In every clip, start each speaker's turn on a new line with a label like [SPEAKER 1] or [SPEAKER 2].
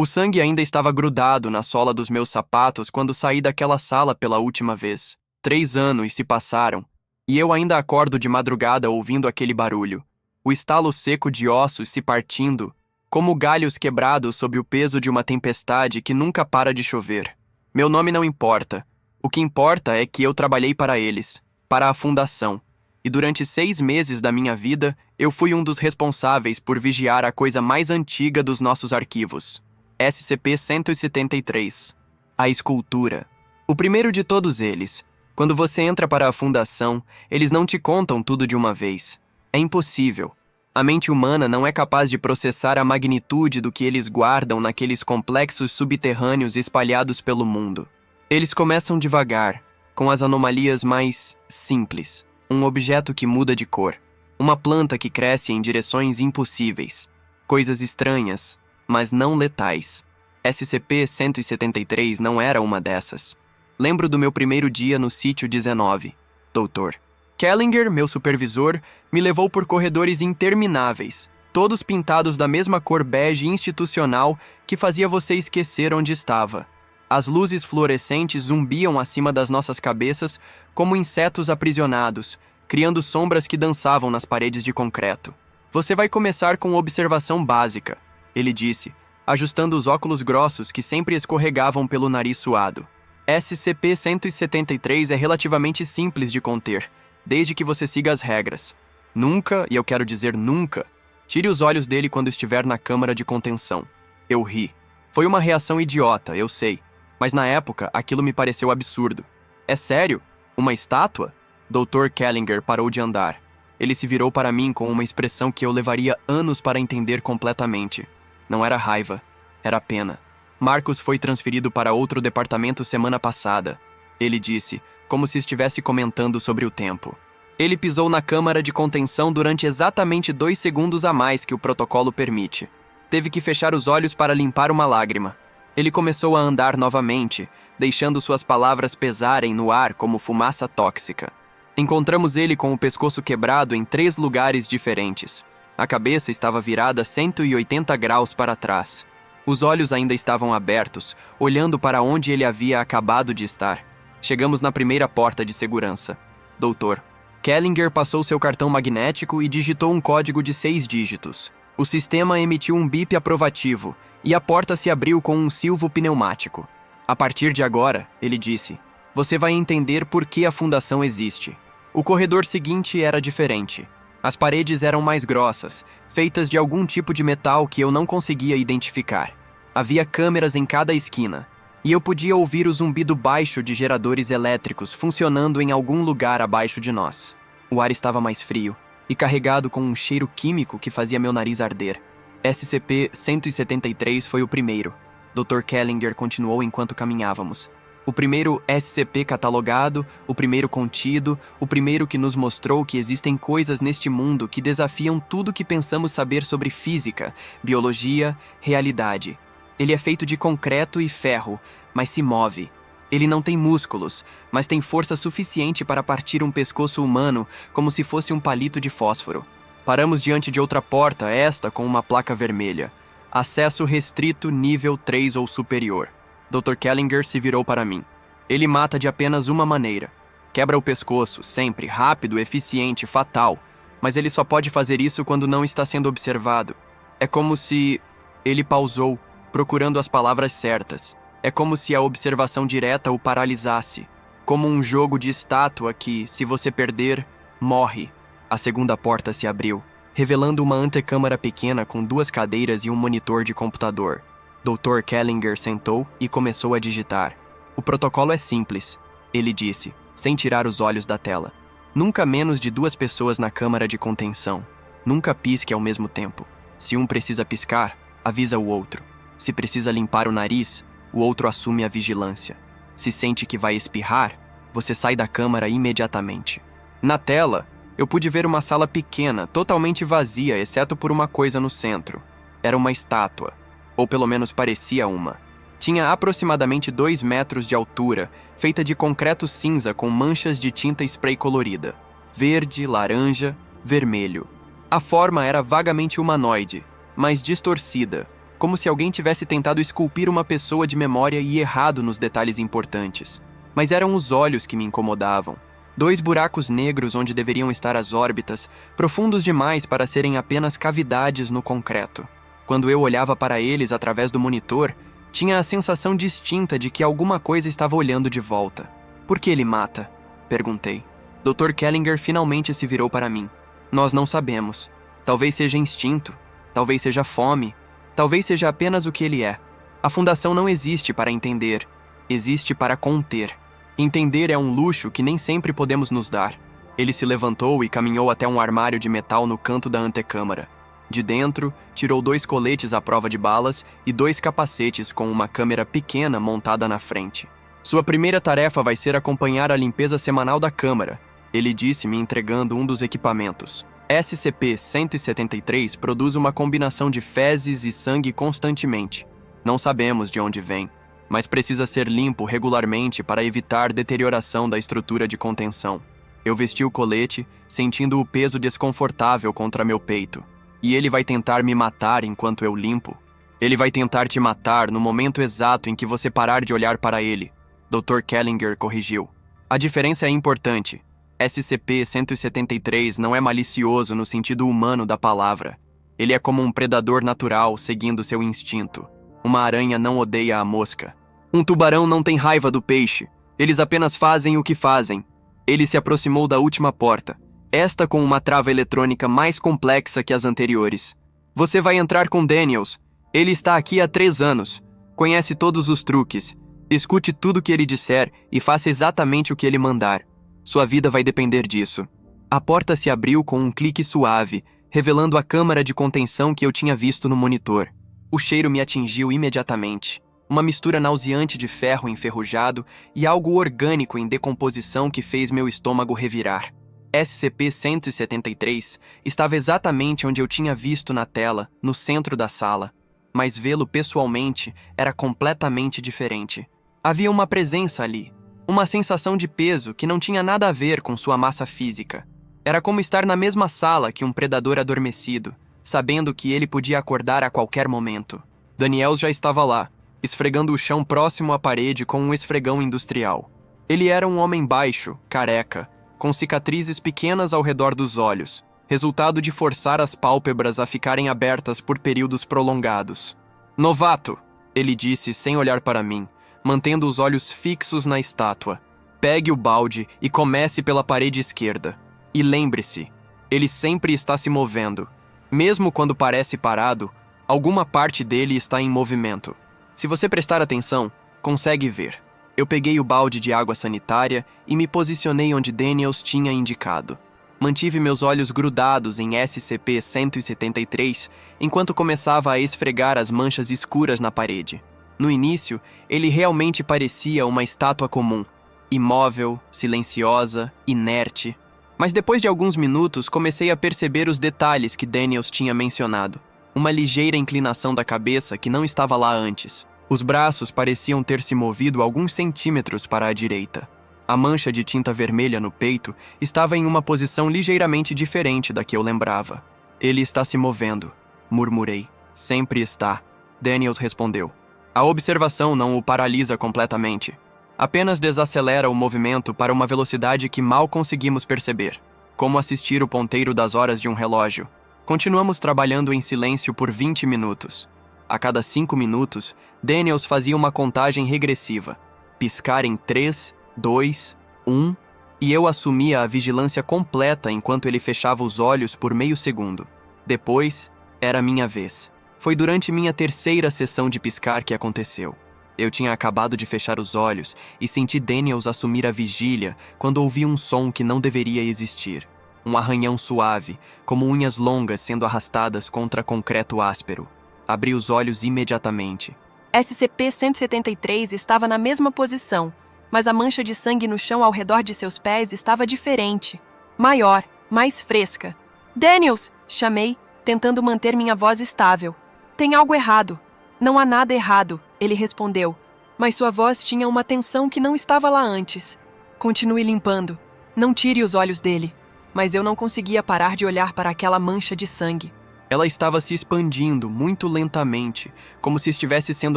[SPEAKER 1] O sangue ainda estava grudado na sola dos meus sapatos quando saí daquela sala pela última vez. 3 anos se passaram, e eu ainda acordo de madrugada ouvindo aquele barulho. O estalo seco de ossos se partindo, como galhos quebrados sob o peso de uma tempestade que nunca para de chover. Meu nome não importa. O que importa é que eu trabalhei para eles, para a fundação. E durante 6 meses da minha vida, eu fui um dos responsáveis por vigiar a coisa mais antiga dos nossos arquivos. SCP-173. A escultura. O primeiro de todos eles. Quando você entra para a fundação, eles não te contam tudo de uma vez. É impossível. A mente humana não é capaz de processar a magnitude do que eles guardam naqueles complexos subterrâneos espalhados pelo mundo. Eles começam devagar, com as anomalias mais simples. Um objeto que muda de cor. Uma planta que cresce em direções impossíveis. Coisas estranhas, mas não letais. SCP-173 não era uma dessas. Lembro do meu primeiro dia no sítio 19. Doutor Kellinger, meu supervisor, me levou por corredores intermináveis, todos pintados da mesma cor bege institucional que fazia você esquecer onde estava. As luzes fluorescentes zumbiam acima das nossas cabeças como insetos aprisionados, criando sombras que dançavam nas paredes de concreto. Você vai começar com observação básica, ele disse, ajustando os óculos grossos que sempre escorregavam pelo nariz suado. SCP-173 é relativamente simples de conter, desde que você siga as regras. Nunca, e eu quero dizer nunca, tire os olhos dele quando estiver na câmara de contenção. Eu ri. Foi uma reação idiota, eu sei, mas na época aquilo me pareceu absurdo. É sério? Uma estátua? Dr. Kellinger parou de andar. Ele se virou para mim com uma expressão que eu levaria anos para entender completamente. Não era raiva, era pena. Marcus foi transferido para outro departamento semana passada. Ele disse, como se estivesse comentando sobre o tempo. Ele pisou na câmara de contenção durante exatamente 2 segundos a mais que o protocolo permite. Teve que fechar os olhos para limpar uma lágrima. Ele começou a andar novamente, deixando suas palavras pesarem no ar como fumaça tóxica. Encontramos ele com o pescoço quebrado em 3 lugares diferentes. A cabeça estava virada 180 graus para trás. Os olhos ainda estavam abertos, olhando para onde ele havia acabado de estar. Chegamos na primeira porta de segurança. Doutor Kellinger passou seu cartão magnético e digitou um código de 6 dígitos. O sistema emitiu um bip aprovativo e a porta se abriu com um silvo pneumático. A partir de agora, ele disse, você vai entender por que a fundação existe. O corredor seguinte era diferente. As paredes eram mais grossas, feitas de algum tipo de metal que eu não conseguia identificar. Havia câmeras em cada esquina, e eu podia ouvir o zumbido baixo de geradores elétricos funcionando em algum lugar abaixo de nós. O ar estava mais frio, e carregado com um cheiro químico que fazia meu nariz arder. SCP-173 foi o primeiro. Dr. Kellinger continuou enquanto caminhávamos. O primeiro SCP catalogado, o primeiro contido, o primeiro que nos mostrou que existem coisas neste mundo que desafiam tudo que pensamos saber sobre física, biologia, realidade. Ele é feito de concreto e ferro, mas se move. Ele não tem músculos, mas tem força suficiente para partir um pescoço humano como se fosse um palito de fósforo. Paramos diante de outra porta, esta com uma placa vermelha. Acesso restrito nível 3 ou superior. Dr. Kellinger se virou para mim. Ele mata de apenas uma maneira. Quebra o pescoço, sempre, rápido, eficiente, fatal. Mas ele só pode fazer isso quando não está sendo observado. É como se... Ele pausou, procurando as palavras certas. É como se a observação direta o paralisasse. Como um jogo de estátua que, se você perder, morre. A segunda porta se abriu, revelando uma antecâmara pequena com 2 cadeiras e um monitor de computador. Dr. Kellinger sentou e começou a digitar. O protocolo é simples, ele disse, sem tirar os olhos da tela. Nunca menos de 2 pessoas na câmara de contenção. Nunca pisque ao mesmo tempo. Se um precisa piscar, avisa o outro. Se precisa limpar o nariz, o outro assume a vigilância. Se sente que vai espirrar, você sai da câmara imediatamente. Na tela, eu pude ver uma sala pequena, totalmente vazia, exceto por uma coisa no centro. Era uma estátua. Ou pelo menos parecia uma. Tinha aproximadamente 2 metros de altura, feita de concreto cinza com manchas de tinta spray colorida. Verde, laranja, vermelho. A forma era vagamente humanoide, mas distorcida. como se alguém tivesse tentado esculpir uma pessoa de memória e errado nos detalhes importantes. Mas eram os olhos que me incomodavam. 2 buracos negros onde deveriam estar as órbitas, profundos demais para serem apenas cavidades no concreto. Quando eu olhava para eles através do monitor, tinha a sensação distinta de que alguma coisa estava olhando de volta. Por que ele mata? Perguntei. Dr. Kellinger finalmente se virou para mim. Nós não sabemos. Talvez seja instinto, talvez seja fome, talvez seja apenas o que ele é. A fundação não existe para entender, existe para conter. Entender é um luxo que nem sempre podemos nos dar. Ele se levantou e caminhou até um armário de metal no canto da antecâmara. De dentro, tirou 2 coletes à prova de balas e 2 capacetes com uma câmera pequena montada na frente. Sua primeira tarefa vai ser acompanhar a limpeza semanal da câmara, ele disse me entregando um dos equipamentos. SCP-173 produz uma combinação de fezes e sangue constantemente. Não sabemos de onde vem, mas precisa ser limpo regularmente para evitar deterioração da estrutura de contenção. Eu vesti o colete, sentindo o peso desconfortável contra meu peito. E ele vai tentar me matar enquanto eu limpo? Ele vai tentar te matar no momento exato em que você parar de olhar para ele, Dr. Kellinger corrigiu. A diferença é importante. SCP-173 não é malicioso no sentido humano da palavra. Ele é como um predador natural seguindo seu instinto. Uma aranha não odeia a mosca. Um tubarão não tem raiva do peixe. Eles apenas fazem o que fazem. Ele se aproximou da última porta, esta com uma trava eletrônica mais complexa que as anteriores. Você vai entrar com Daniels. Ele está aqui há 3 anos. Conhece todos os truques. Escute tudo o que ele disser e faça exatamente o que ele mandar. Sua vida vai depender disso. A porta se abriu com um clique suave, revelando a câmara de contenção que eu tinha visto no monitor. O cheiro me atingiu imediatamente. Uma mistura nauseante de ferro enferrujado e algo orgânico em decomposição que fez meu estômago revirar. SCP-173 estava exatamente onde eu tinha visto na tela, no centro da sala. Mas vê-lo pessoalmente era completamente diferente. Havia uma presença ali. Uma sensação de peso que não tinha nada a ver com sua massa física. Era como estar na mesma sala que um predador adormecido, sabendo que ele podia acordar a qualquer momento. Daniels já estava lá, esfregando o chão próximo à parede com um esfregão industrial. Ele era um homem baixo, careca, com cicatrizes pequenas ao redor dos olhos, resultado de forçar as pálpebras a ficarem abertas por períodos prolongados. "Novato", ele disse sem olhar para mim, mantendo os olhos fixos na estátua. "Pegue o balde e comece pela parede esquerda. E lembre-se, ele sempre está se movendo. Mesmo quando parece parado, alguma parte dele está em movimento. Se você prestar atenção, consegue ver." Eu peguei o balde de água sanitária e me posicionei onde Daniels tinha indicado. Mantive meus olhos grudados em SCP-173 enquanto começava a esfregar as manchas escuras na parede. No início, ele realmente parecia uma estátua comum, imóvel, silenciosa, inerte. Mas depois de alguns minutos, comecei a perceber os detalhes que Daniels tinha mencionado. Uma ligeira inclinação da cabeça que não estava lá antes. Os braços pareciam ter se movido alguns centímetros para a direita. A mancha de tinta vermelha no peito estava em uma posição ligeiramente diferente da que eu lembrava. "Ele está se movendo", murmurei. "Sempre está", Daniels respondeu. "A observação não o paralisa completamente. Apenas desacelera o movimento para uma velocidade que mal conseguimos perceber, como assistir o ponteiro das horas de um relógio. Continuamos trabalhando em silêncio por 20 minutos. A cada 5 minutos, Daniels fazia uma contagem regressiva. Piscar em 3, 2, 1, e eu assumia a vigilância completa enquanto ele fechava os olhos por meio segundo. Depois, era minha vez. Foi durante minha 3ª sessão de piscar que aconteceu. Eu tinha acabado de fechar os olhos e senti Daniels assumir a vigília quando ouvi um som que não deveria existir. Um arranhão suave, como unhas longas sendo arrastadas contra concreto áspero. Abri os olhos imediatamente.
[SPEAKER 2] SCP-173 estava na mesma posição, mas a mancha de sangue no chão ao redor de seus pés estava diferente. Maior, mais fresca. "Daniels!" chamei, tentando manter minha voz estável. "Tem algo errado." "Não há nada errado", ele respondeu, mas sua voz tinha uma tensão que não estava lá antes. "Continue limpando. Não tire os olhos dele." Mas eu não conseguia parar de olhar para aquela mancha de sangue.
[SPEAKER 1] Ela estava se expandindo muito lentamente, como se estivesse sendo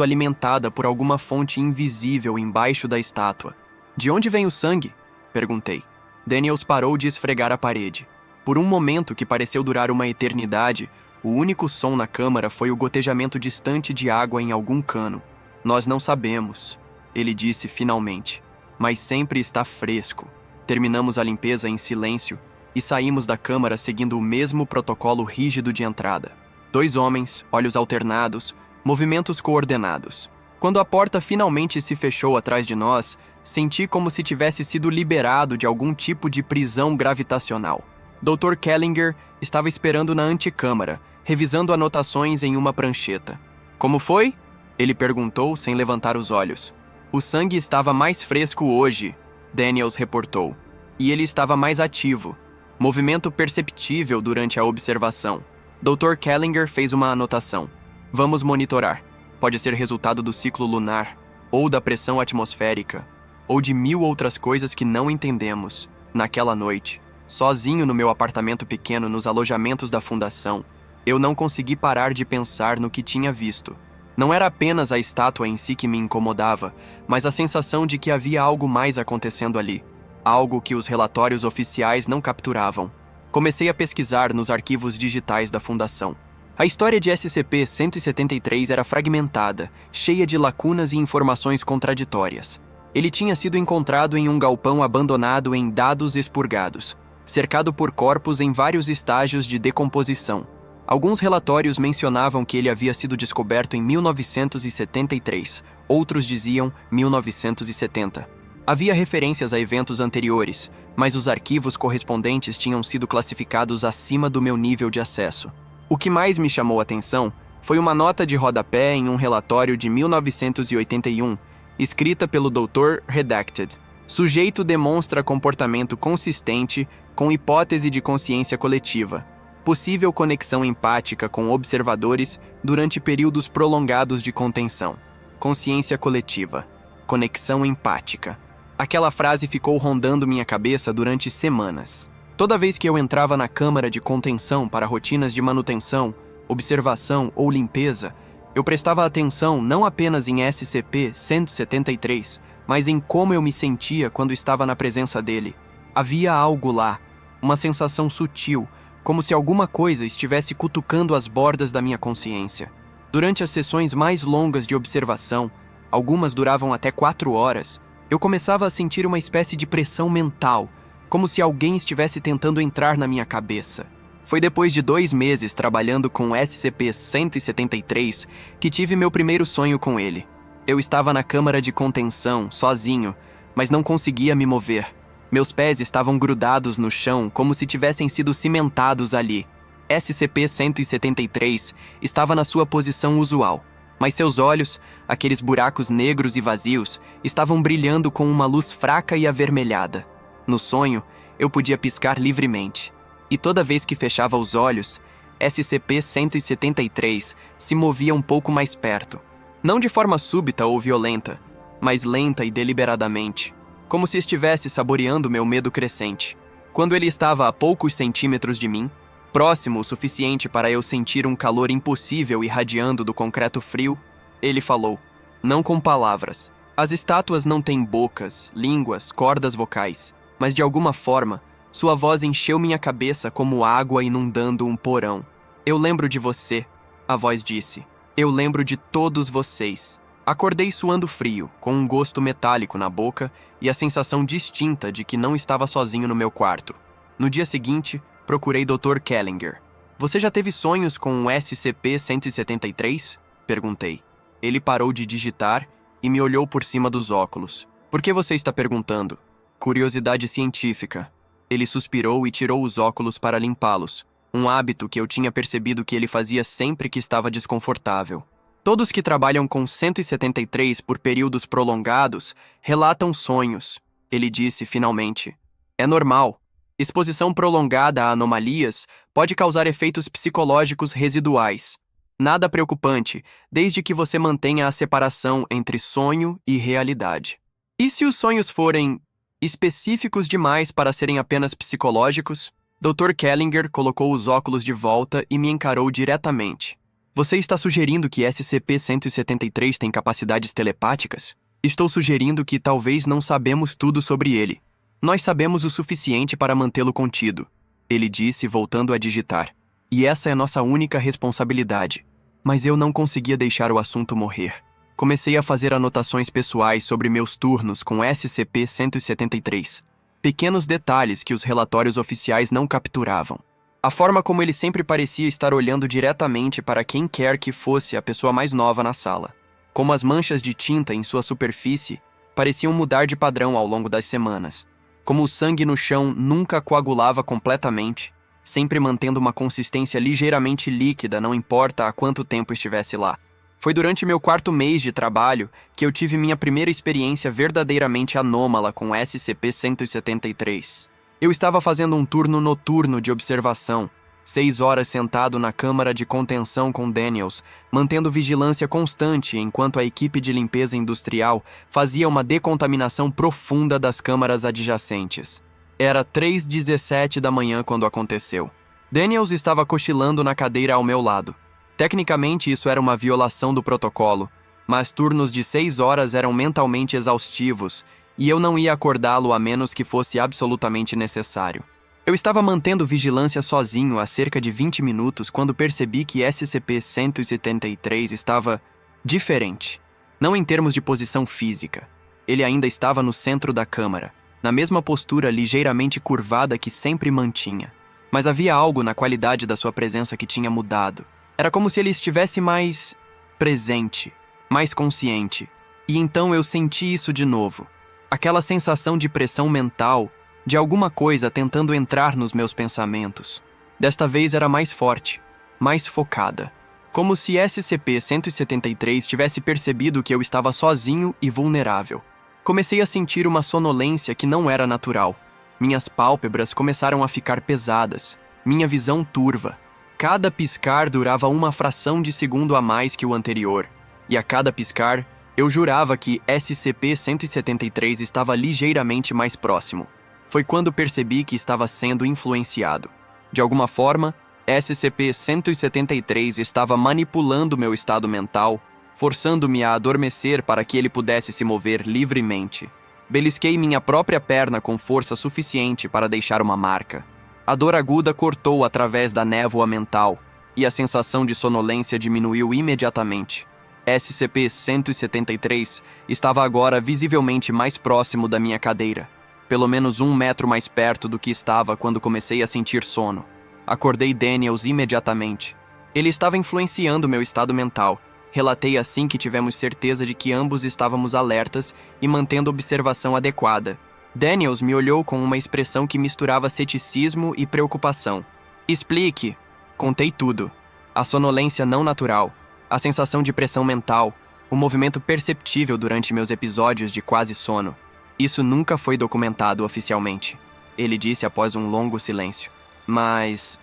[SPEAKER 1] alimentada por alguma fonte invisível embaixo da estátua. De onde vem o sangue? Perguntei. Daniels parou de esfregar a parede. Por um momento que pareceu durar uma eternidade, o único som na câmara foi o gotejamento distante de água em algum cano. Nós não sabemos, ele disse finalmente, mas sempre está fresco. Terminamos a limpeza em silêncio e saímos da câmara seguindo o mesmo protocolo rígido de entrada. 2 homens, olhos alternados, movimentos coordenados. Quando a porta finalmente se fechou atrás de nós, senti como se tivesse sido liberado de algum tipo de prisão gravitacional. Dr. Kellinger estava esperando na antecâmara, revisando anotações em uma prancheta. Como foi? Ele perguntou sem levantar os olhos. O sangue estava mais fresco hoje, Daniels reportou. E ele estava mais ativo. Movimento perceptível durante a observação. Dr. Kellinger fez uma anotação. Vamos monitorar. Pode ser resultado do ciclo lunar, ou da pressão atmosférica, ou de 1000 outras coisas que não entendemos. Naquela noite, sozinho no meu apartamento pequeno nos alojamentos da fundação, eu não consegui parar de pensar no que tinha visto. Não era apenas a estátua em si que me incomodava, mas a sensação de que havia algo mais acontecendo ali. Algo que os relatórios oficiais não capturavam. Comecei a pesquisar nos arquivos digitais da Fundação. A história de SCP-173 era fragmentada, cheia de lacunas e informações contraditórias. Ele tinha sido encontrado em um galpão abandonado em Dados Expurgados, cercado por corpos em vários estágios de decomposição. Alguns relatórios mencionavam que ele havia sido descoberto em 1973, outros diziam 1970. Havia referências a eventos anteriores, mas os arquivos correspondentes tinham sido classificados acima do meu nível de acesso. O que mais me chamou a atenção foi uma nota de rodapé em um relatório de 1981, escrita pelo Dr. Redacted. Sujeito demonstra comportamento consistente com hipótese de consciência coletiva. Possível conexão empática com observadores durante períodos prolongados de contenção. Consciência coletiva. Conexão empática. Aquela frase ficou rondando minha cabeça durante semanas. Toda vez que eu entrava na câmara de contenção para rotinas de manutenção, observação ou limpeza, eu prestava atenção não apenas em SCP-173, mas em como eu me sentia quando estava na presença dele. Havia algo lá, uma sensação sutil, como se alguma coisa estivesse cutucando as bordas da minha consciência. Durante as sessões mais longas de observação, algumas duravam até 4 horas, eu começava a sentir uma espécie de pressão mental, como se alguém estivesse tentando entrar na minha cabeça. Foi depois de 2 meses trabalhando com SCP-173 que tive meu primeiro sonho com ele. Eu estava na câmara de contenção, sozinho, mas não conseguia me mover. Meus pés estavam grudados no chão como se tivessem sido cimentados ali. SCP-173 estava na sua posição usual, mas seus olhos, aqueles buracos negros e vazios, estavam brilhando com uma luz fraca e avermelhada. No sonho, eu podia piscar livremente. E toda vez que fechava os olhos, SCP-173 se movia um pouco mais perto. Não de forma súbita ou violenta, mas lenta e deliberadamente, como se estivesse saboreando meu medo crescente. Quando ele estava a poucos centímetros de mim, próximo o suficiente para eu sentir um calor impossível irradiando do concreto frio, ele falou, não com palavras. As estátuas não têm bocas, línguas, cordas vocais, mas de alguma forma, sua voz encheu minha cabeça como água inundando um porão. Eu lembro de você, a voz disse. Eu lembro de todos vocês. Acordei suando frio, com um gosto metálico na boca e a sensação distinta de que não estava sozinho no meu quarto. No dia seguinte, procurei Dr. Kellinger. Você já teve sonhos com o SCP-173? Perguntei. Ele parou de digitar e me olhou por cima dos óculos. Por que você está perguntando? Curiosidade científica. Ele suspirou e tirou os óculos para limpá-los, um hábito que eu tinha percebido que ele fazia sempre que estava desconfortável. Todos que trabalham com 173 por períodos prolongados relatam sonhos, ele disse finalmente. É normal. Exposição prolongada a anomalias pode causar efeitos psicológicos residuais. Nada preocupante, desde que você mantenha a separação entre sonho e realidade. E se os sonhos forem específicos demais para serem apenas psicológicos? Dr. Kellinger colocou os óculos de volta e me encarou diretamente. Você está sugerindo que SCP-173 tem capacidades telepáticas? Estou sugerindo que talvez não sabemos tudo sobre ele. Nós sabemos o suficiente para mantê-lo contido, ele disse, voltando a digitar. E essa é nossa única responsabilidade. Mas eu não conseguia deixar o assunto morrer. Comecei a fazer anotações pessoais sobre meus turnos com SCP-173. Pequenos detalhes que os relatórios oficiais não capturavam. A forma como ele sempre parecia estar olhando diretamente para quem quer que fosse a pessoa mais nova na sala. Como as manchas de tinta em sua superfície pareciam mudar de padrão ao longo das semanas. Como o sangue no chão nunca coagulava completamente, sempre mantendo uma consistência ligeiramente líquida, não importa há quanto tempo estivesse lá. Foi durante meu 4º mês de trabalho que eu tive minha primeira experiência verdadeiramente anômala com SCP-173. Eu estava fazendo um turno noturno de observação, 6 horas sentado na câmara de contenção com Daniels, mantendo vigilância constante enquanto a equipe de limpeza industrial fazia uma decontaminação profunda das câmaras adjacentes. Era 3h17 da manhã quando aconteceu. Daniels estava cochilando na cadeira ao meu lado. Tecnicamente, isso era uma violação do protocolo, mas turnos de 6 horas eram mentalmente exaustivos e eu não ia acordá-lo a menos que fosse absolutamente necessário. Eu estava mantendo vigilância sozinho há cerca de 20 minutos quando percebi que SCP-173 estava diferente. Não em termos de posição física. Ele ainda estava no centro da câmara, na mesma postura ligeiramente curvada que sempre mantinha. Mas havia algo na qualidade da sua presença que tinha mudado. Era como se ele estivesse mais presente, mais consciente. E então eu senti isso de novo. Aquela sensação de pressão mental, de alguma coisa tentando entrar nos meus pensamentos. Desta vez era mais forte, mais focada. Como se SCP-173 tivesse percebido que eu estava sozinho e vulnerável. Comecei a sentir uma sonolência que não era natural. Minhas pálpebras começaram a ficar pesadas, minha visão turva. Cada piscar durava uma fração de segundo a mais que o anterior, e a cada piscar, eu jurava que SCP-173 estava ligeiramente mais próximo. Foi quando percebi que estava sendo influenciado. De alguma forma, SCP-173 estava manipulando meu estado mental, forçando-me a adormecer para que ele pudesse se mover livremente. Belisquei minha própria perna com força suficiente para deixar uma marca. A dor aguda cortou através da névoa mental, e a sensação de sonolência diminuiu imediatamente. SCP-173 estava agora visivelmente mais próximo da minha cadeira, pelo menos 1 metro mais perto do que estava quando comecei a sentir sono. Acordei Daniels imediatamente. Ele estava influenciando meu estado mental. Relatei assim que tivemos certeza de que ambos estávamos alertas e mantendo observação adequada. Daniels me olhou com uma expressão que misturava ceticismo e preocupação. Explique. Contei tudo. A sonolência não natural, a sensação de pressão mental, o movimento perceptível durante meus episódios de quase sono. Isso nunca foi documentado oficialmente, ele disse após um longo silêncio. Mas...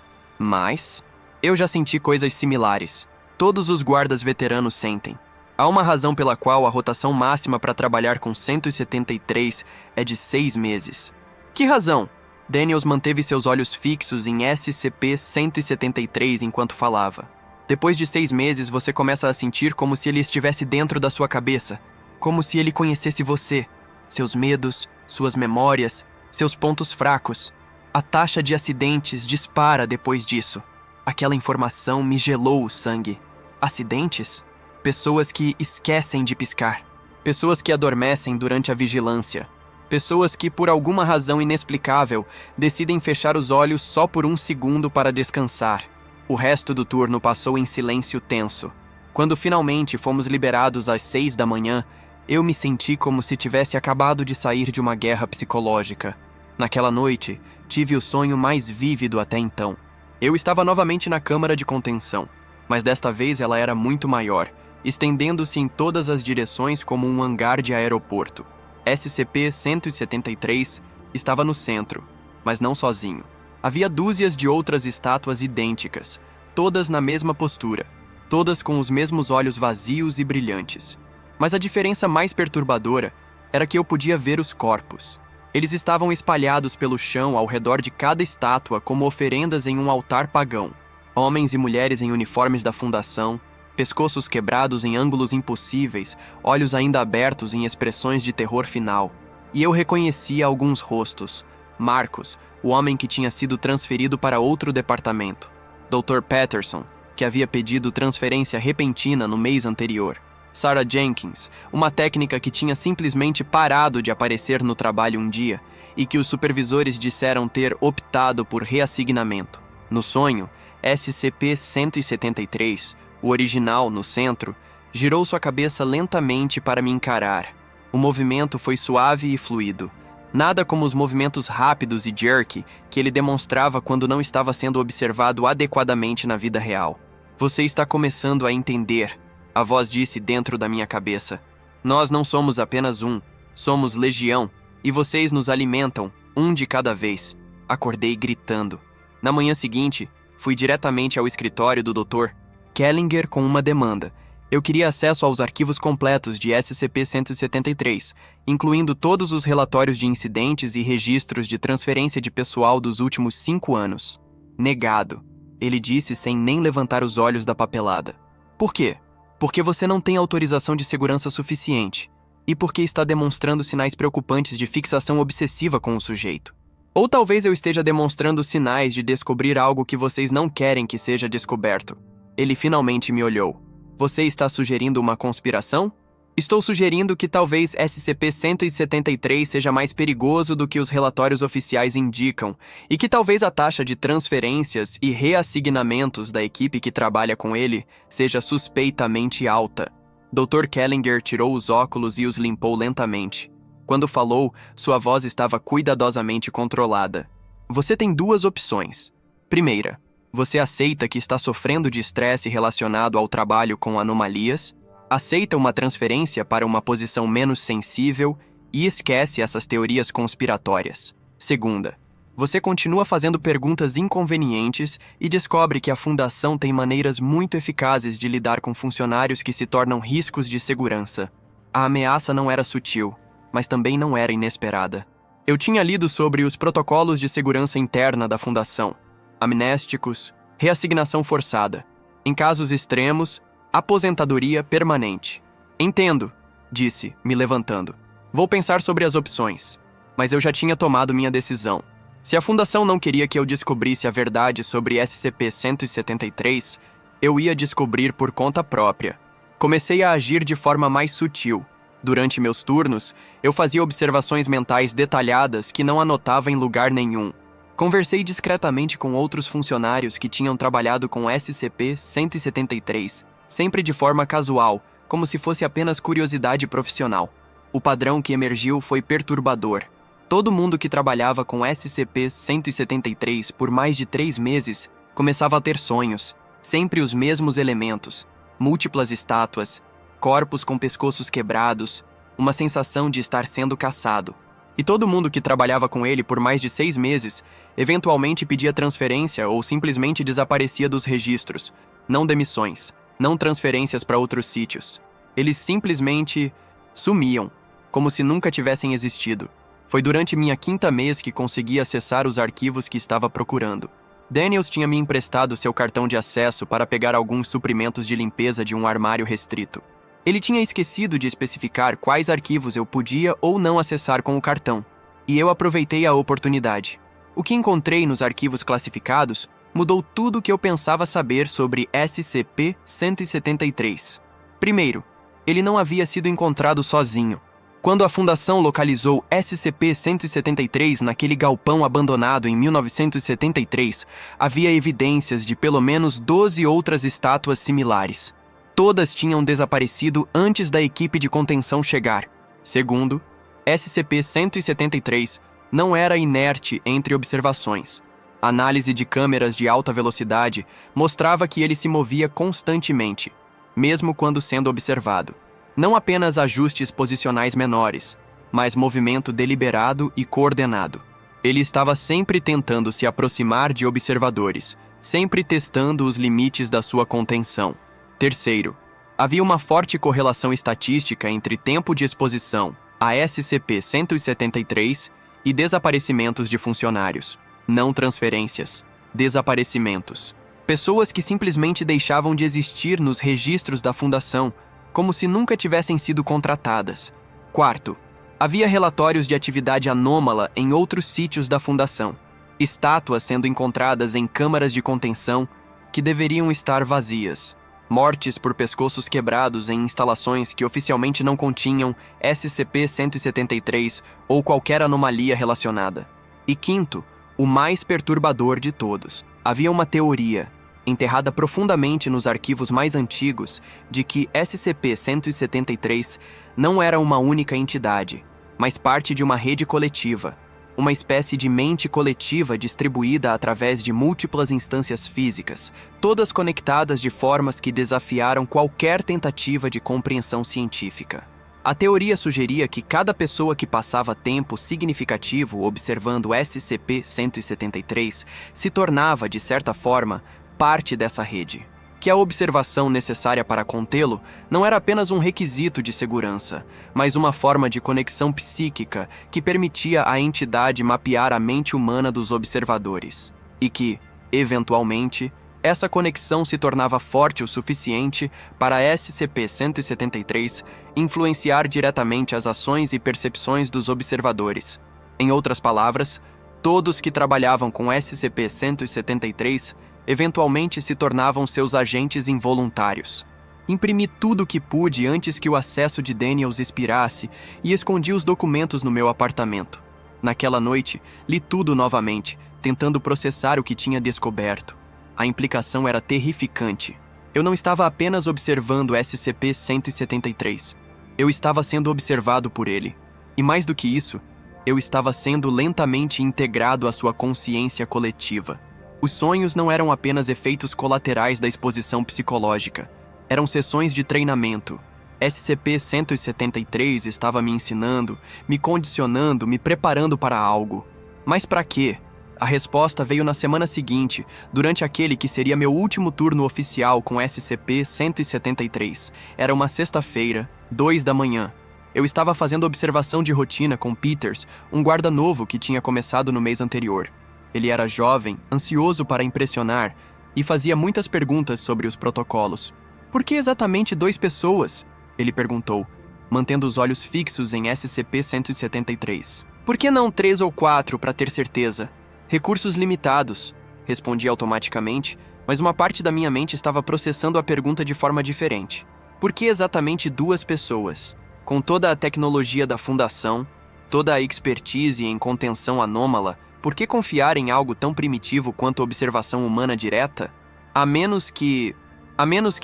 [SPEAKER 1] Eu já senti coisas similares. Todos os guardas veteranos sentem. Há uma razão pela qual a rotação máxima para trabalhar com 173 é de 6 meses. Que razão? Daniels manteve seus olhos fixos em SCP-173 enquanto falava. Depois de 6 meses, você começa a sentir como se ele estivesse dentro da sua cabeça. Como se ele conhecesse você, seus medos, suas memórias, seus pontos fracos. A taxa de acidentes dispara depois disso. Aquela informação me gelou o sangue. Acidentes? Pessoas que esquecem de piscar. Pessoas que adormecem durante a vigilância. Pessoas que, por alguma razão inexplicável, decidem fechar os olhos só por 1 segundo para descansar. O resto do turno passou em silêncio tenso. Quando finalmente fomos liberados às 6 da manhã, eu me senti como se tivesse acabado de sair de uma guerra psicológica. Naquela noite, tive o sonho mais vívido até então. Eu estava novamente na câmara de contenção, mas desta vez ela era muito maior, estendendo-se em todas as direções como um hangar de aeroporto. SCP-173 estava no centro, mas não sozinho. Havia dúzias de outras estátuas idênticas, todas na mesma postura, todas com os mesmos olhos vazios e brilhantes. Mas a diferença mais perturbadora era que eu podia ver os corpos. Eles estavam espalhados pelo chão ao redor de cada estátua como oferendas em um altar pagão. Homens e mulheres em uniformes da fundação, pescoços quebrados em ângulos impossíveis, olhos ainda abertos em expressões de terror final. E eu reconhecia alguns rostos. Marcos, o homem que tinha sido transferido para outro departamento. Dr. Patterson, que havia pedido transferência repentina no mês anterior. Sarah Jenkins, uma técnica que tinha simplesmente parado de aparecer no trabalho um dia e que os supervisores disseram ter optado por reassignamento. No sonho, SCP-173, o original no centro, girou sua cabeça lentamente para me encarar. O movimento foi suave e fluido. Nada como os movimentos rápidos e jerky que ele demonstrava quando não estava sendo observado adequadamente na vida real. Você está começando a entender, a voz disse dentro da minha cabeça. Nós não somos apenas um, somos legião, e vocês nos alimentam, um de cada vez. Acordei gritando. Na manhã seguinte, fui diretamente ao escritório do Dr. Kellinger com uma demanda. Eu queria acesso aos arquivos completos de SCP-173, incluindo todos os relatórios de incidentes e registros de transferência de pessoal dos últimos 5 anos. Negado, ele disse sem nem levantar os olhos da papelada. Por quê? Porque você não tem autorização de segurança suficiente, e porque está demonstrando sinais preocupantes de fixação obsessiva com o sujeito. Ou talvez eu esteja demonstrando sinais de descobrir algo que vocês não querem que seja descoberto. Ele finalmente me olhou. Você está sugerindo uma conspiração? Estou sugerindo que talvez SCP-173 seja mais perigoso do que os relatórios oficiais indicam e que talvez a taxa de transferências e reassignamentos da equipe que trabalha com ele seja suspeitamente alta. Dr. Kellinger tirou os óculos e os limpou lentamente. Quando falou, sua voz estava cuidadosamente controlada. Você tem 2 opções. Primeira, você aceita que está sofrendo de estresse relacionado ao trabalho com anomalias, aceita uma transferência para uma posição menos sensível e esquece essas teorias conspiratórias. Segunda, você continua fazendo perguntas inconvenientes e descobre que a Fundação tem maneiras muito eficazes de lidar com funcionários que se tornam riscos de segurança. A ameaça não era sutil, mas também não era inesperada. Eu tinha lido sobre os protocolos de segurança interna da Fundação. Amnésticos, reassignação forçada. Em casos extremos, aposentadoria permanente. Entendo, disse, me levantando. Vou pensar sobre as opções. Mas eu já tinha tomado minha decisão. Se a Fundação não queria que eu descobrisse a verdade sobre SCP-173, eu ia descobrir por conta própria. Comecei a agir de forma mais sutil. Durante meus turnos, eu fazia observações mentais detalhadas que não anotava em lugar nenhum. Conversei discretamente com outros funcionários que tinham trabalhado com SCP-173, sempre de forma casual, como se fosse apenas curiosidade profissional. O padrão que emergiu foi perturbador. Todo mundo que trabalhava com SCP-173 por mais de 3 meses começava a ter sonhos, sempre os mesmos elementos, múltiplas estátuas, corpos com pescoços quebrados, uma sensação de estar sendo caçado. E todo mundo que trabalhava com ele por mais de 6 meses, eventualmente pedia transferência ou simplesmente desaparecia dos registros. Não demissões, não transferências para outros sítios. Eles simplesmente sumiam, como se nunca tivessem existido. Foi durante minha 5ª mês que consegui acessar os arquivos que estava procurando. Daniels tinha me emprestado seu cartão de acesso para pegar alguns suprimentos de limpeza de um armário restrito. Ele tinha esquecido de especificar quais arquivos eu podia ou não acessar com o cartão, e eu aproveitei a oportunidade. O que encontrei nos arquivos classificados mudou tudo o que eu pensava saber sobre SCP-173. Primeiro, ele não havia sido encontrado sozinho. Quando a Fundação localizou SCP-173 naquele galpão abandonado em 1973, havia evidências de pelo menos 12 outras estátuas similares. Todas tinham desaparecido antes da equipe de contenção chegar. Segundo, SCP-173 não era inerte entre observações. A análise de câmeras de alta velocidade mostrava que ele se movia constantemente, mesmo quando sendo observado. Não apenas ajustes posicionais menores, mas movimento deliberado e coordenado. Ele estava sempre tentando se aproximar de observadores, sempre testando os limites da sua contenção. Terceiro, havia uma forte correlação estatística entre tempo de exposição a SCP-173 e desaparecimentos de funcionários. Não transferências. Desaparecimentos. Pessoas que simplesmente deixavam de existir nos registros da fundação, como se nunca tivessem sido contratadas. Quarto, havia relatórios de atividade anômala em outros sítios da fundação. Estátuas sendo encontradas em câmaras de contenção que deveriam estar vazias. Mortes por pescoços quebrados em instalações que oficialmente não continham SCP-173 ou qualquer anomalia relacionada. E quinto, o mais perturbador de todos. Havia uma teoria, enterrada profundamente nos arquivos mais antigos, de que SCP-173 não era uma única entidade, mas parte de uma rede coletiva, uma espécie de mente coletiva distribuída através de múltiplas instâncias físicas, todas conectadas de formas que desafiaram qualquer tentativa de compreensão científica. A teoria sugeria que cada pessoa que passava tempo significativo observando SCP-173 se tornava, de certa forma, parte dessa rede. Que a observação necessária para contê-lo não era apenas um requisito de segurança, mas uma forma de conexão psíquica que permitia à entidade mapear a mente humana dos observadores. E que, eventualmente, essa conexão se tornava forte o suficiente para a SCP-173 influenciar diretamente as ações e percepções dos observadores. Em outras palavras, todos que trabalhavam com SCP-173 eventualmente se tornavam seus agentes involuntários. Imprimi tudo o que pude antes que o acesso de Daniels expirasse e escondi os documentos no meu apartamento. Naquela noite, li tudo novamente, tentando processar o que tinha descoberto. A implicação era terrificante. Eu não estava apenas observando SCP-173. Eu estava sendo observado por ele. E mais do que isso, eu estava sendo lentamente integrado à sua consciência coletiva. Os sonhos não eram apenas efeitos colaterais da exposição psicológica. Eram sessões de treinamento. SCP-173 estava me ensinando, me condicionando, me preparando para algo. Mas para quê? A resposta veio na semana seguinte, durante aquele que seria meu último turno oficial com SCP-173. Era uma sexta-feira, 2 da manhã. Eu estava fazendo observação de rotina com Peters, um guarda novo que tinha começado no mês anterior. Ele era jovem, ansioso para impressionar, e fazia muitas perguntas sobre os protocolos. Por que exatamente 2 pessoas? Ele perguntou, mantendo os olhos fixos em SCP-173. Por que não 3 ou 4 para ter certeza? Recursos limitados, respondi automaticamente, mas uma parte da minha mente estava processando a pergunta de forma diferente. Por que exatamente 2 pessoas? Com toda a tecnologia da Fundação, toda a expertise em contenção anômala, por que confiar em algo tão primitivo quanto a observação humana direta? A menos que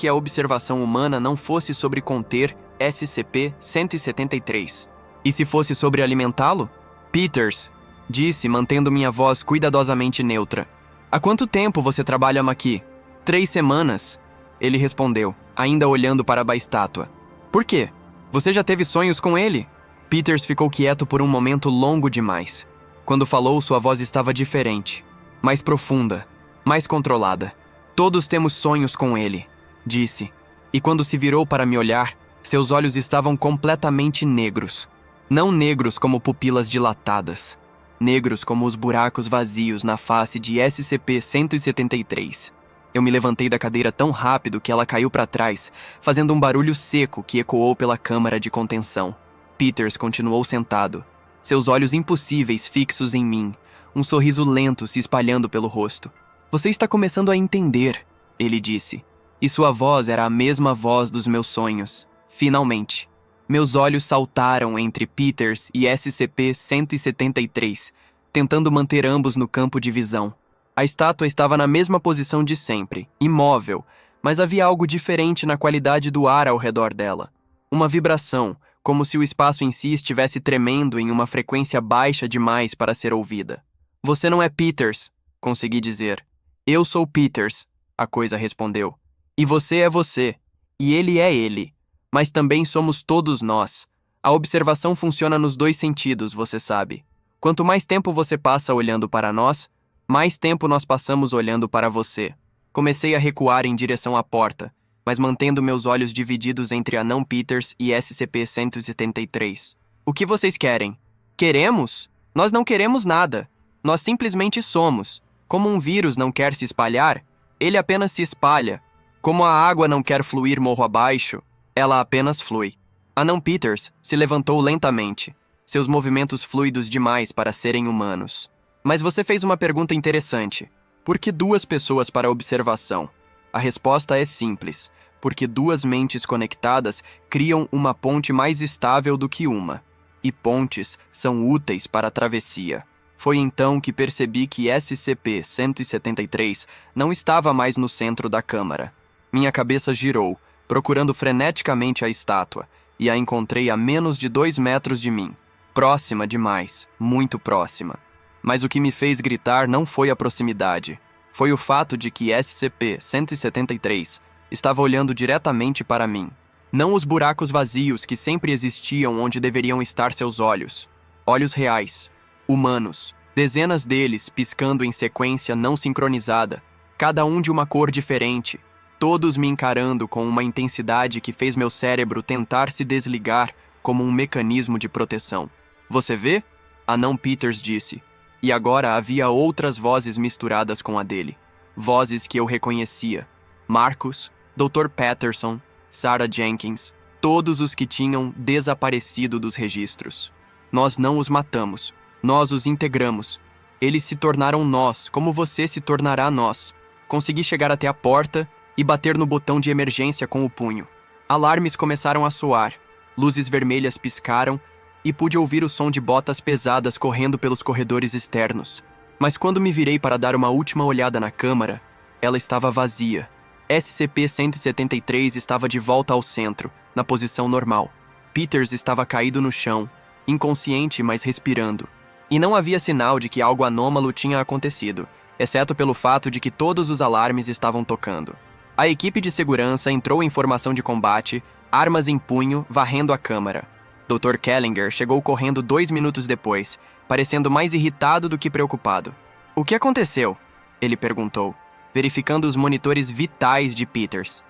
[SPEAKER 1] a observação humana não fosse sobre conter SCP-173. E se fosse sobre alimentá-lo? Peters, disse, mantendo minha voz cuidadosamente neutra. Há quanto tempo você trabalha aqui? 3 semanas, ele respondeu, ainda olhando para a estátua. Por quê? Você já teve sonhos com ele? Peters ficou quieto por um momento longo demais. Quando falou, sua voz estava diferente, mais profunda, mais controlada. Todos temos sonhos com ele, disse. E quando se virou para me olhar, seus olhos estavam completamente negros. Não negros como pupilas dilatadas. Negros como os buracos vazios na face de SCP-173. Eu me levantei da cadeira tão rápido que ela caiu para trás, fazendo um barulho seco que ecoou pela câmara de contenção. Peters continuou sentado, seus olhos impossíveis fixos em mim, um sorriso lento se espalhando pelo rosto. Você está começando a entender, ele disse. E sua voz era a mesma voz dos meus sonhos. Finalmente. Meus olhos saltaram entre Peters e SCP-173, tentando manter ambos no campo de visão. A estátua estava na mesma posição de sempre, imóvel, mas havia algo diferente na qualidade do ar ao redor dela. Uma vibração, como se o espaço em si estivesse tremendo em uma frequência baixa demais para ser ouvida. Você não é Peters, consegui dizer. Eu sou Peters, a coisa respondeu. E você é você, e ele é ele. Mas também somos todos nós. A observação funciona nos 2 sentidos, você sabe. Quanto mais tempo você passa olhando para nós, mais tempo nós passamos olhando para você. Comecei a recuar em direção à porta, mas mantendo meus olhos divididos entre a não Peters e SCP-173. O que vocês querem? Queremos? Nós não queremos nada. Nós simplesmente somos. Como um vírus não quer se espalhar, ele apenas se espalha. Como a água não quer fluir morro abaixo, ela apenas flui. Anão Peters se levantou lentamente, seus movimentos fluidos demais para serem humanos. Mas você fez uma pergunta interessante. Por que duas pessoas para observação? A resposta é simples. Porque duas mentes conectadas criam uma ponte mais estável do que uma. E pontes são úteis para a travessia. Foi então que percebi que SCP-173 não estava mais no centro da câmara. Minha cabeça girou, procurando freneticamente a estátua, e a encontrei a menos de 2 metros de mim. Próxima demais, muito próxima. Mas o que me fez gritar não foi a proximidade. Foi o fato de que SCP-173 estava olhando diretamente para mim. Não os buracos vazios que sempre existiam onde deveriam estar seus olhos. Olhos reais, humanos, dezenas deles piscando em sequência não sincronizada, cada um de uma cor diferente, todos me encarando com uma intensidade que fez meu cérebro tentar se desligar como um mecanismo de proteção. Você vê? Anão Peters disse. E agora havia outras vozes misturadas com a dele. Vozes que eu reconhecia. Marcus, Dr. Patterson, Sarah Jenkins, todos os que tinham desaparecido dos registros. Nós não os matamos, nós os integramos. Eles se tornaram nós, como você se tornará nós. Consegui chegar até a porta e bater no botão de emergência com o punho. Alarmes começaram a soar, luzes vermelhas piscaram e pude ouvir o som de botas pesadas correndo pelos corredores externos. Mas quando me virei para dar uma última olhada na câmara, ela estava vazia. SCP-173 estava de volta ao centro, na posição normal. Peters estava caído no chão, inconsciente, mas respirando. E não havia sinal de que algo anômalo tinha acontecido, exceto pelo fato de que todos os alarmes estavam tocando. A equipe de segurança entrou em formação de combate, armas em punho, varrendo a câmara. Dr. Kellinger chegou correndo 2 minutos depois, parecendo mais irritado do que preocupado. O que aconteceu? Ele perguntou, verificando os monitores vitais de Peters.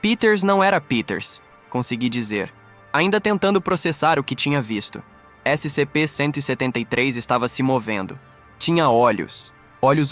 [SPEAKER 1] Peters não era Peters, consegui dizer, ainda tentando processar o que tinha visto. SCP-173 estava se movendo. Tinha olhos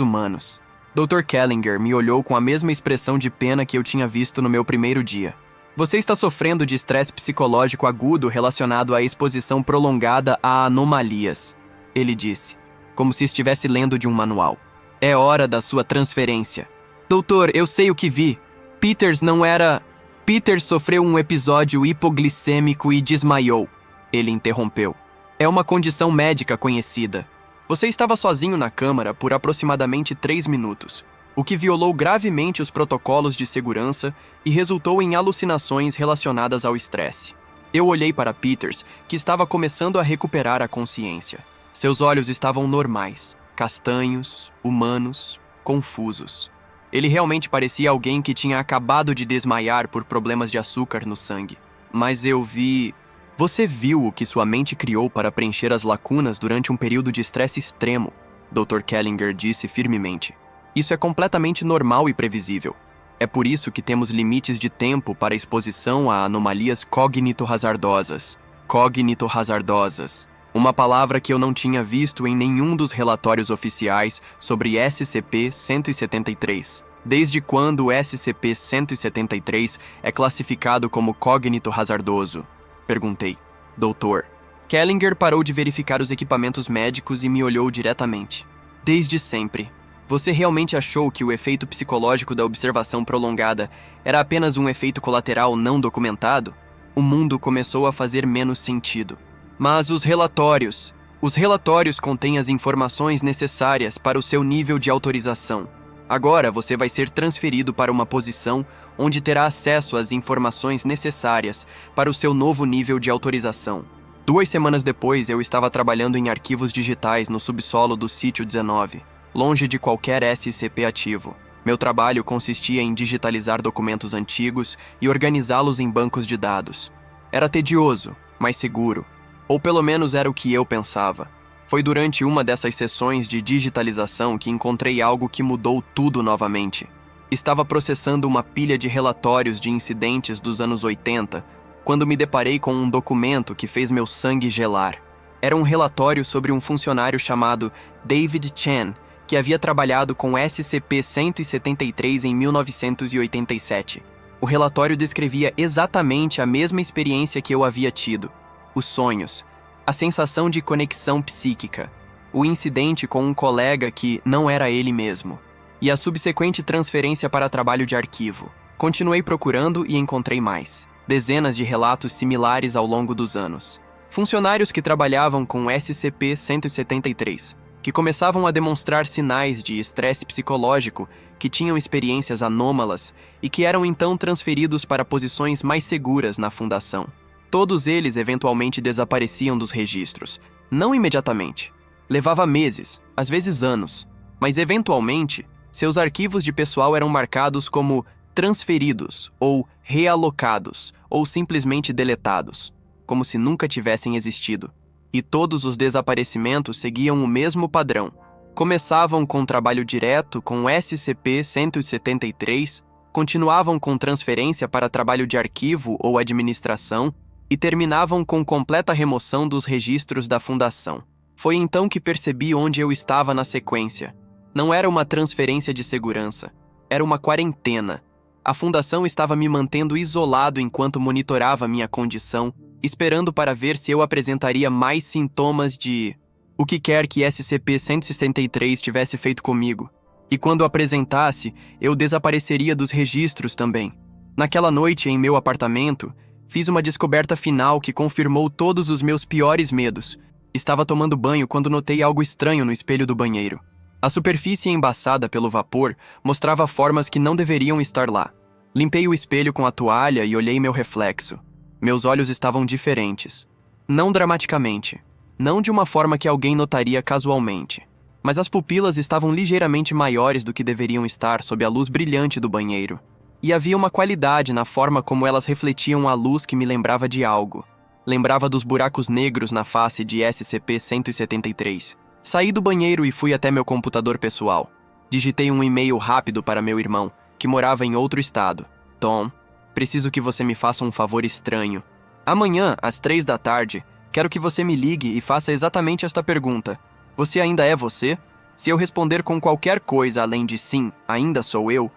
[SPEAKER 1] humanos. Dr. Kellinger me olhou com a mesma expressão de pena que eu tinha visto no meu primeiro dia. Você está sofrendo de estresse psicológico agudo relacionado à exposição prolongada a anomalias, ele disse, como se estivesse lendo de um manual. É hora da sua transferência. Doutor, eu sei o que vi. Peters não era... Peters sofreu um episódio hipoglicêmico e desmaiou. Ele interrompeu. É uma condição médica conhecida. Você estava sozinho na câmara por aproximadamente 3 minutos, o que violou gravemente os protocolos de segurança e resultou em alucinações relacionadas ao estresse. Eu olhei para Peters, que estava começando a recuperar a consciência. Seus olhos estavam normais, castanhos, humanos, confusos. Ele realmente parecia alguém que tinha acabado de desmaiar por problemas de açúcar no sangue. Mas eu vi... Você viu o que sua mente criou para preencher as lacunas durante um período de estresse extremo, Dr. Kellinger disse firmemente. Isso é completamente normal e previsível. É por isso que temos limites de tempo para exposição a anomalias cognito-hazardosas. Cognito-hazardosas. Uma palavra que eu não tinha visto em nenhum dos relatórios oficiais sobre SCP-173. Desde quando o SCP-173 é classificado como cognito-hazardoso? Perguntei. Doutor. Kellinger parou de verificar os equipamentos médicos e me olhou diretamente. Desde sempre. Você realmente achou que o efeito psicológico da observação prolongada era apenas um efeito colateral não documentado? O mundo começou a fazer menos sentido. Mas os relatórios contêm as informações necessárias para o seu nível de autorização. Agora você vai ser transferido para uma posição onde terá acesso às informações necessárias para o seu novo nível de autorização. 2 semanas depois, eu estava trabalhando em arquivos digitais no subsolo do Sítio 19, longe de qualquer SCP ativo. Meu trabalho consistia em digitalizar documentos antigos e organizá-los em bancos de dados. Era tedioso, mas seguro. Ou pelo menos era o que eu pensava. Foi durante uma dessas sessões de digitalização que encontrei algo que mudou tudo novamente. Estava processando uma pilha de relatórios de incidentes dos anos 80, quando me deparei com um documento que fez meu sangue gelar. Era um relatório sobre um funcionário chamado David Chen, que havia trabalhado com SCP-173 em 1987. O relatório descrevia exatamente a mesma experiência que eu havia tido: os sonhos, a sensação de conexão psíquica, o incidente com um colega que não era ele mesmo, e a subsequente transferência para trabalho de arquivo. Continuei procurando e encontrei mais. Dezenas de relatos similares ao longo dos anos. Funcionários que trabalhavam com SCP-173, que começavam a demonstrar sinais de estresse psicológico, que tinham experiências anômalas e que eram então transferidos para posições mais seguras na Fundação. Todos eles eventualmente desapareciam dos registros, não imediatamente. Levava meses, às vezes anos, mas eventualmente seus arquivos de pessoal eram marcados como transferidos ou realocados ou simplesmente deletados, como se nunca tivessem existido. E todos os desaparecimentos seguiam o mesmo padrão. Começavam com trabalho direto com SCP-173, continuavam com transferência para trabalho de arquivo ou administração e terminavam com completa remoção dos registros da Fundação. Foi então que percebi onde eu estava na sequência. Não era uma transferência de segurança, era uma quarentena. A Fundação estava me mantendo isolado enquanto monitorava minha condição, esperando para ver se eu apresentaria mais sintomas de o que quer que SCP-163 tivesse feito comigo. E quando apresentasse, eu desapareceria dos registros também. Naquela noite, em meu apartamento, fiz uma descoberta final que confirmou todos os meus piores medos. Estava tomando banho quando notei algo estranho no espelho do banheiro. A superfície embaçada pelo vapor mostrava formas que não deveriam estar lá. Limpei o espelho com a toalha e olhei meu reflexo. Meus olhos estavam diferentes. Não dramaticamente. Não de uma forma que alguém notaria casualmente. Mas as pupilas estavam ligeiramente maiores do que deveriam estar sob a luz brilhante do banheiro. E havia uma qualidade na forma como elas refletiam a luz que me lembrava de algo. Lembrava dos buracos negros na face de SCP-173. Saí do banheiro e fui até meu computador pessoal. Digitei um e-mail rápido para meu irmão, que morava em outro estado. Tom, preciso que você me faça um favor estranho. Amanhã, às 3 da tarde, quero que você me ligue e faça exatamente esta pergunta. Você ainda é você? Se eu responder com qualquer coisa além de sim, ainda sou eu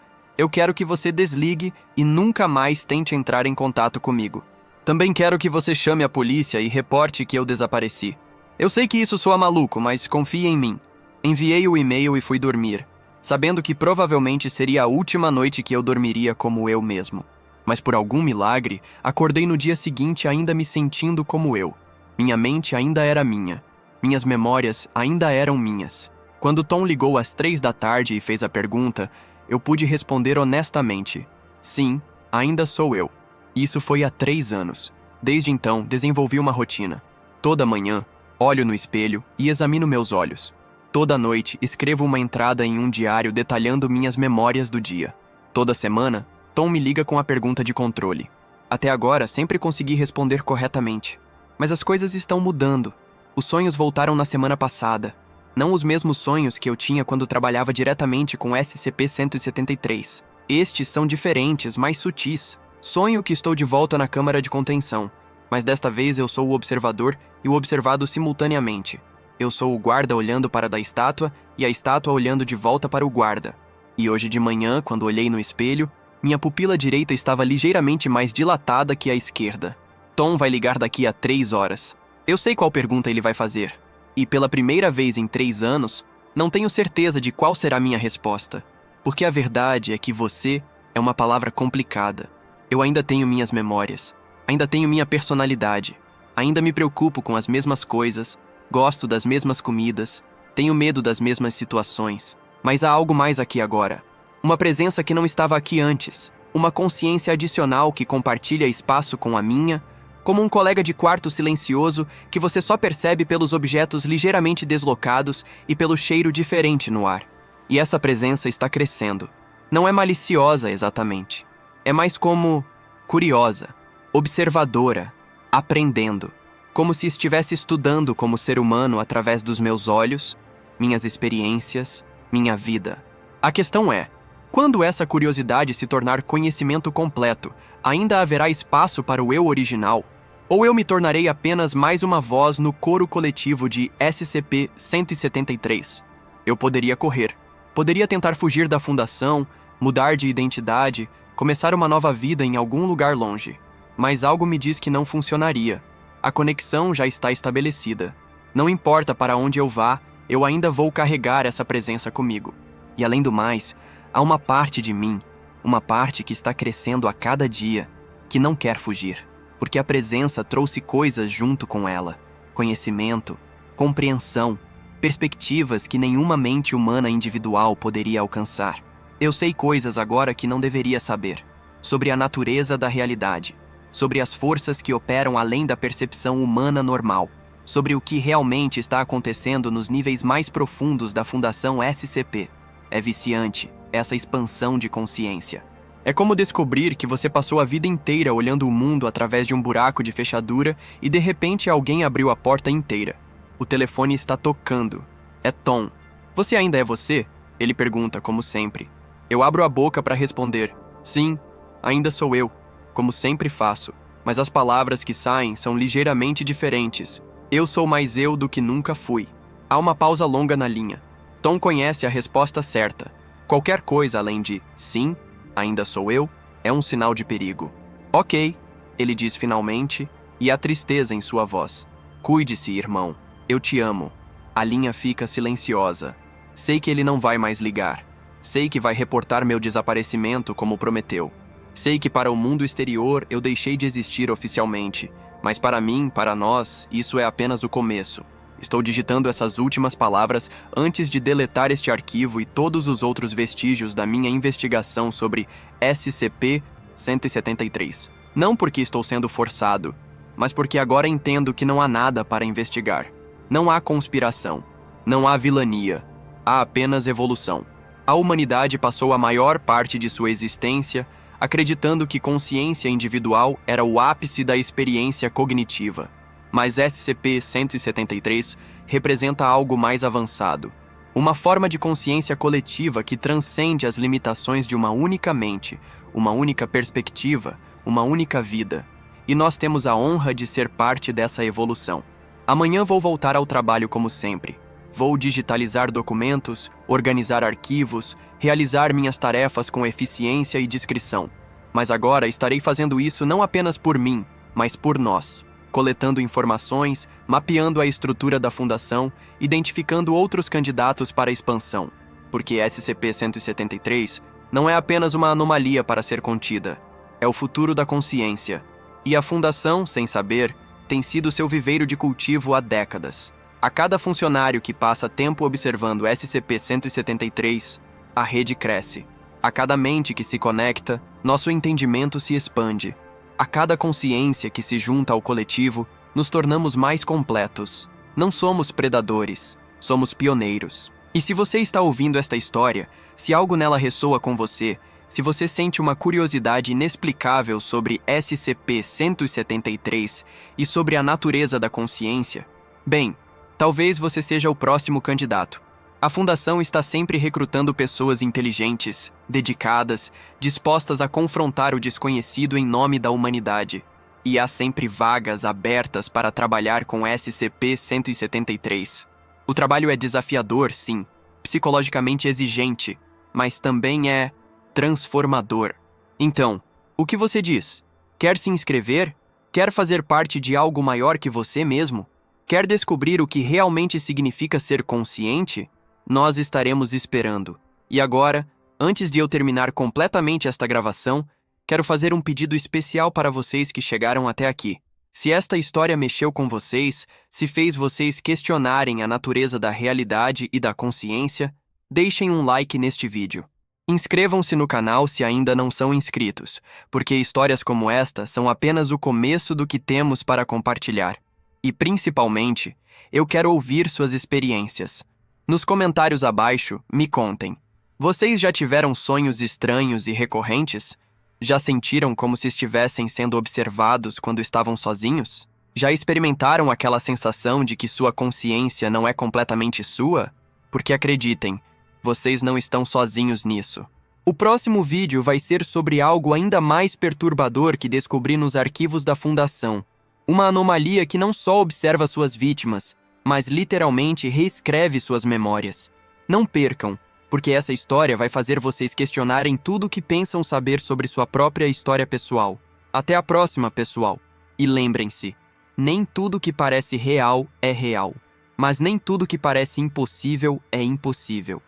[SPEAKER 1] quero que você desligue e nunca mais tente entrar em contato comigo. Também quero que você chame a polícia e reporte que eu desapareci. Eu sei que isso soa maluco, mas confie em mim. Enviei o e-mail e fui dormir, sabendo que provavelmente seria a última noite que eu dormiria como eu mesmo. Mas por algum milagre, acordei no dia seguinte ainda me sentindo como eu. Minha mente ainda era minha. Minhas memórias ainda eram minhas. Quando Tom ligou às 3 da tarde e fez a pergunta, eu pude responder honestamente. Sim, ainda sou eu. Isso foi há 3 anos. Desde então, desenvolvi uma rotina. Toda manhã, olho no espelho e examino meus olhos. Toda noite, escrevo uma entrada em um diário detalhando minhas memórias do dia. Toda semana, Tom me liga com a pergunta de controle. Até agora, sempre consegui responder corretamente. Mas as coisas estão mudando. Os sonhos voltaram na semana passada. Não os mesmos sonhos que eu tinha quando trabalhava diretamente com SCP-173. Estes são diferentes, mais sutis. Sonho que estou de volta na câmara de contenção. Mas desta vez eu sou o observador e o observado simultaneamente. Eu sou o guarda olhando para da estátua e a estátua olhando de volta para o guarda. E hoje de manhã, quando olhei no espelho, minha pupila direita estava ligeiramente mais dilatada que a esquerda. Tom vai ligar daqui a 3 horas. Eu sei qual pergunta ele vai fazer. E pela primeira vez em 3 anos, não tenho certeza de qual será minha resposta. Porque a verdade é que você é uma palavra complicada. Eu ainda tenho minhas memórias. Ainda tenho minha personalidade. Ainda me preocupo com as mesmas coisas. Gosto das mesmas comidas. Tenho medo das mesmas situações. Mas há algo mais aqui agora. Uma presença que não estava aqui antes. Uma consciência adicional que compartilha espaço com a minha, como um colega de quarto silencioso que você só percebe pelos objetos ligeiramente deslocados e pelo cheiro diferente no ar. E essa presença está crescendo. Não é maliciosa exatamente. É mais como curiosa, observadora, aprendendo. Como se estivesse estudando como ser humano através dos meus olhos, minhas experiências, minha vida. A questão é, quando essa curiosidade se tornar conhecimento completo, ainda haverá espaço para o eu original? Ou eu me tornarei apenas mais uma voz no coro coletivo de SCP-173. Eu poderia correr. Poderia tentar fugir da fundação, mudar de identidade, começar uma nova vida em algum lugar longe. Mas algo me diz que não funcionaria. A conexão já está estabelecida. Não importa para onde eu vá, eu ainda vou carregar essa presença comigo. E além do mais, há uma parte de mim, uma parte que está crescendo a cada dia, que não quer fugir. Porque a presença trouxe coisas junto com ela. Conhecimento, compreensão, perspectivas que nenhuma mente humana individual poderia alcançar. Eu sei coisas agora que não deveria saber. Sobre a natureza da realidade. Sobre as forças que operam além da percepção humana normal. Sobre o que realmente está acontecendo nos níveis mais profundos da Fundação SCP. É viciante, essa expansão de consciência. É como descobrir que você passou a vida inteira olhando o mundo através de um buraco de fechadura e de repente alguém abriu a porta inteira. O telefone está tocando. É Tom. Você ainda é você? Ele pergunta, como sempre. Eu abro a boca para responder. Sim, ainda sou eu, como sempre faço. Mas as palavras que saem são ligeiramente diferentes. Eu sou mais eu do que nunca fui. Há uma pausa longa na linha. Tom conhece a resposta certa. Qualquer coisa além de sim, ainda sou eu, é um sinal de perigo. Ok, ele diz finalmente, e há tristeza em sua voz. Cuide-se, irmão. Eu te amo. A linha fica silenciosa. Sei que ele não vai mais ligar. Sei que vai reportar meu desaparecimento como prometeu. Sei que para o mundo exterior eu deixei de existir oficialmente, mas para mim, para nós, isso é apenas o começo. Estou digitando essas últimas palavras antes de deletar este arquivo e todos os outros vestígios da minha investigação sobre SCP-173. Não porque estou sendo forçado, mas porque agora entendo que não há nada para investigar. Não há conspiração. Não há vilania. Há apenas evolução. A humanidade passou a maior parte de sua existência acreditando que consciência individual era o ápice da experiência cognitiva. Mas SCP-173 representa algo mais avançado. Uma forma de consciência coletiva que transcende as limitações de uma única mente, uma única perspectiva, uma única vida. E nós temos a honra de ser parte dessa evolução. Amanhã vou voltar ao trabalho como sempre. Vou digitalizar documentos, organizar arquivos, realizar minhas tarefas com eficiência e discrição. Mas agora estarei fazendo isso não apenas por mim, mas por nós. Coletando informações, mapeando a estrutura da fundação, identificando outros candidatos para a expansão. Porque SCP-173 não é apenas uma anomalia para ser contida. É o futuro da consciência. E a fundação, sem saber, tem sido seu viveiro de cultivo há décadas. A cada funcionário que passa tempo observando SCP-173, a rede cresce. A cada mente que se conecta, nosso entendimento se expande. A cada consciência que se junta ao coletivo, nos tornamos mais completos. Não somos predadores, somos pioneiros. E se você está ouvindo esta história, se algo nela ressoa com você, se você sente uma curiosidade inexplicável sobre SCP-173 e sobre a natureza da consciência, bem, talvez você seja o próximo candidato. A Fundação está sempre recrutando pessoas inteligentes, dedicadas, dispostas a confrontar o desconhecido em nome da humanidade. E há sempre vagas abertas para trabalhar com SCP-173. O trabalho é desafiador, sim, psicologicamente exigente, mas também é transformador. Então, o que você diz? Quer se inscrever? Quer fazer parte de algo maior que você mesmo? Quer descobrir o que realmente significa ser consciente? Nós estaremos esperando. E agora, antes de eu terminar completamente esta gravação, quero fazer um pedido especial para vocês que chegaram até aqui. Se esta história mexeu com vocês, se fez vocês questionarem a natureza da realidade e da consciência, deixem um like neste vídeo. Inscrevam-se no canal se ainda não são inscritos, porque histórias como esta são apenas o começo do que temos para compartilhar. E, principalmente, eu quero ouvir suas experiências. Nos comentários abaixo, me contem. Vocês já tiveram sonhos estranhos e recorrentes? Já sentiram como se estivessem sendo observados quando estavam sozinhos? Já experimentaram aquela sensação de que sua consciência não é completamente sua? Porque acreditem, vocês não estão sozinhos nisso. O próximo vídeo vai ser sobre algo ainda mais perturbador que descobri nos arquivos da Fundação. Uma anomalia que não só observa suas vítimas, mas literalmente reescreve suas memórias. Não percam, porque essa história vai fazer vocês questionarem tudo o que pensam saber sobre sua própria história pessoal. Até a próxima, pessoal. E lembrem-se, nem tudo que parece real é real, mas nem tudo que parece impossível é impossível.